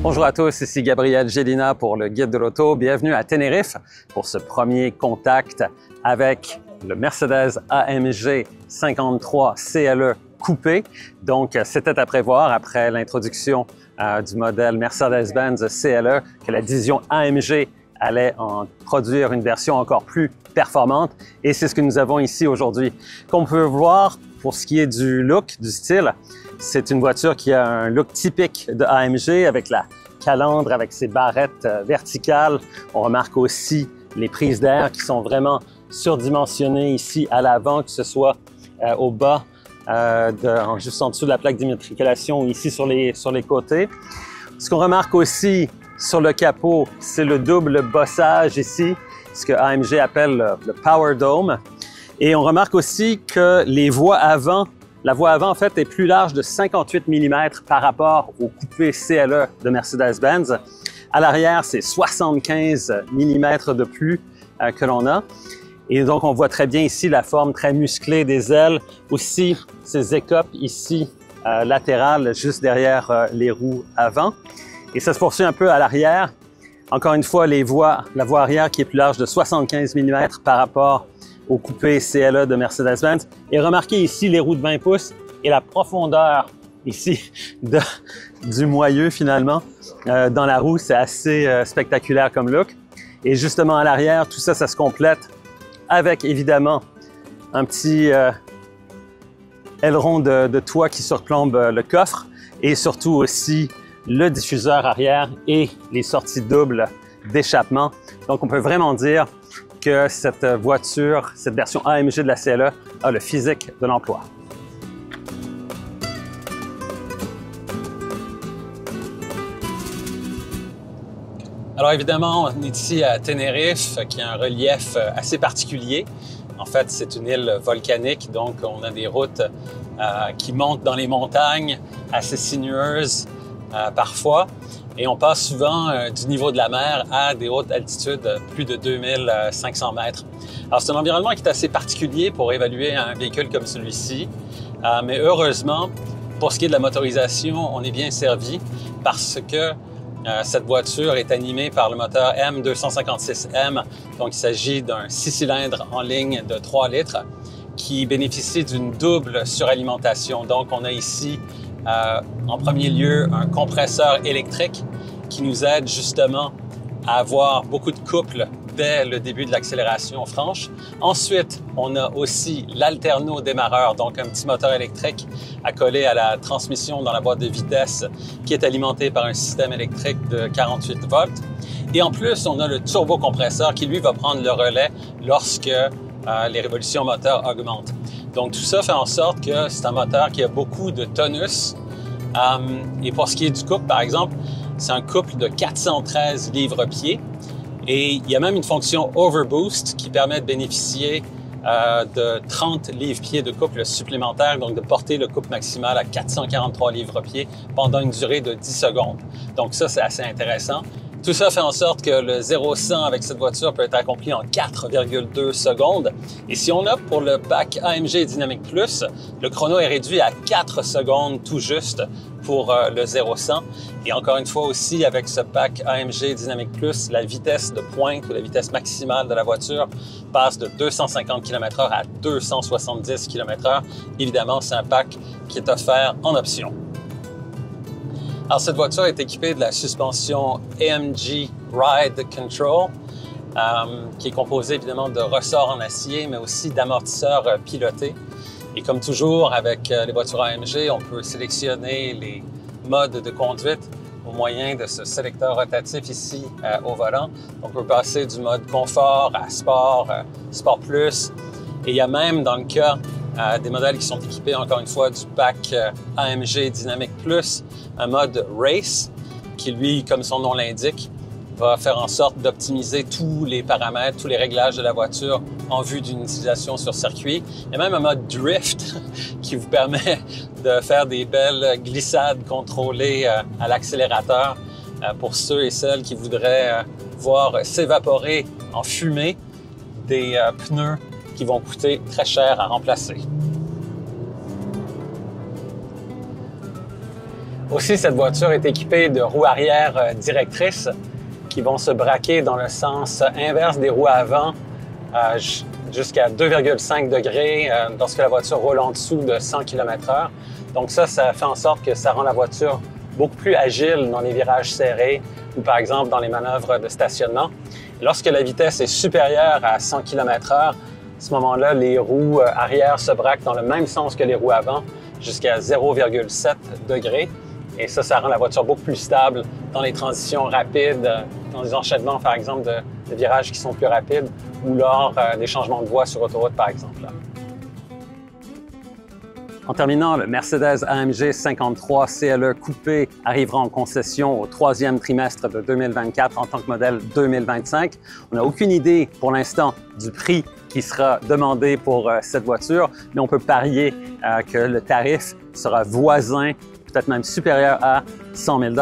Bonjour à tous, ici Gabriel Gélina pour le Guide de l'Auto. Bienvenue à Tenerife pour ce premier contact avec le Mercedes AMG 53 CLE coupé. Donc, c'était à prévoir après l'introduction du modèle Mercedes-Benz CLE que la division AMG allait en produire une version encore plus performante et c'est ce que nous avons ici aujourd'hui. Comme on peut voir, pour ce qui est du look, du style, c'est une voiture qui a un look typique de AMG avec la calandre, avec ses barrettes verticales. On remarque aussi les prises d'air qui sont vraiment surdimensionnées ici à l'avant, que ce soit au bas, juste en dessous de la plaque d'immatriculation ou ici sur les côtés. Ce qu'on remarque aussi sur le capot, c'est le double bossage ici, ce que AMG appelle le Power Dome. Et on remarque aussi que les voies avant, la voie avant en fait est plus large de 58 mm par rapport au coupé CLE de Mercedes-Benz. À l'arrière, c'est 75 mm de plus que l'on a. Et donc, on voit très bien ici la forme très musclée des ailes, aussi ces écopes ici latérales juste derrière les roues avant. Et ça se poursuit un peu à l'arrière. Encore une fois, la voie arrière qui est plus large de 75 mm par rapport au coupé CLE de Mercedes-Benz. Et remarquez ici les roues de 20 pouces et la profondeur ici du moyeu finalement dans la roue. C'est assez spectaculaire comme look. Et justement à l'arrière, tout ça, ça se complète avec évidemment un petit aileron de toit qui surplombe le coffre et surtout aussi le diffuseur arrière et les sorties doubles d'échappement. Donc on peut vraiment dire que cette voiture, cette version AMG de la CLE a le physique de l'emploi. Alors évidemment, on est ici à Tenerife, qui a un relief assez particulier. En fait, c'est une île volcanique, donc on a des routes qui montent dans les montagnes, assez sinueuses parfois. Et on passe souvent du niveau de la mer à des hautes altitudes, plus de 2500 mètres. Alors c'est un environnement qui est assez particulier pour évaluer un véhicule comme celui-ci. Mais heureusement, pour ce qui est de la motorisation, on est bien servi parce que cette voiture est animée par le moteur M256M. Donc il s'agit d'un 6 cylindres en ligne de 3 litres qui bénéficie d'une double suralimentation. Donc on a ici en premier lieu un compresseur électrique qui nous aide justement à avoir beaucoup de couple dès le début de l'accélération franche. Ensuite, on a aussi l'alterno-démarreur, donc un petit moteur électrique accolé à la transmission dans la boîte de vitesse qui est alimenté par un système électrique de 48 volts. Et en plus, on a le turbocompresseur qui, lui, va prendre le relais lorsque les révolutions moteurs augmentent. Donc tout ça fait en sorte que c'est un moteur qui a beaucoup de tonus. Et pour ce qui est du couple, par exemple, c'est un couple de 413 livres-pieds. Et il y a même une fonction Overboost qui permet de bénéficier de 30 livres-pieds de couple supplémentaire, donc de porter le couple maximal à 443 livres-pieds pendant une durée de 10 secondes. Donc ça, c'est assez intéressant. Tout ça fait en sorte que le 0-100 avec cette voiture peut être accompli en 4,2 secondes. Et si on opte pour le pack AMG Dynamic Plus, le chrono est réduit à 4 secondes tout juste pour le 0-100. Et encore une fois aussi, avec ce pack AMG Dynamic Plus, la vitesse de pointe ou la vitesse maximale de la voiture passe de 250 km/h à 270 km/h. Évidemment, c'est un pack qui est offert en option. Alors, cette voiture est équipée de la suspension AMG Ride Control, qui est composée évidemment de ressorts en acier, mais aussi d'amortisseurs pilotés. Et comme toujours, avec les voitures AMG, on peut sélectionner les modes de conduite au moyen de ce sélecteur rotatif ici au volant. On peut passer du mode confort à sport, sport plus. Et il y a même, dans le cas des modèles qui sont équipés, encore une fois, du pack AMG Dynamic Plus, un mode Race, qui lui, comme son nom l'indique, va faire en sorte d'optimiser tous les paramètres, tous les réglages de la voiture en vue d'une utilisation sur circuit. Il y a même un mode Drift qui vous permet de faire des belles glissades contrôlées à l'accélérateur pour ceux et celles qui voudraient voir s'évaporer en fumée des pneus qui vont coûter très cher à remplacer. Aussi, cette voiture est équipée de roues arrière directrices qui vont se braquer dans le sens inverse des roues avant jusqu'à 2,5 degrés lorsque la voiture roule en dessous de 100 km/h. Donc ça fait en sorte que ça rend la voiture beaucoup plus agile dans les virages serrés ou par exemple dans les manœuvres de stationnement. Lorsque la vitesse est supérieure à 100 km/h, à ce moment-là, les roues arrière se braquent dans le même sens que les roues avant jusqu'à 0,7 degrés. Et ça rend la voiture beaucoup plus stable dans les transitions rapides, dans les enchaînements, par exemple, de virages qui sont plus rapides ou lors des changements de voie sur autoroute, par exemple. En terminant, le Mercedes AMG 53 CLE Coupé arrivera en concession au troisième trimestre de 2024 en tant que modèle 2025. On n'a aucune idée pour l'instant du prix qui sera demandé pour cette voiture, mais on peut parier que le tarif sera voisin, peut-être même supérieur à 100 000 $.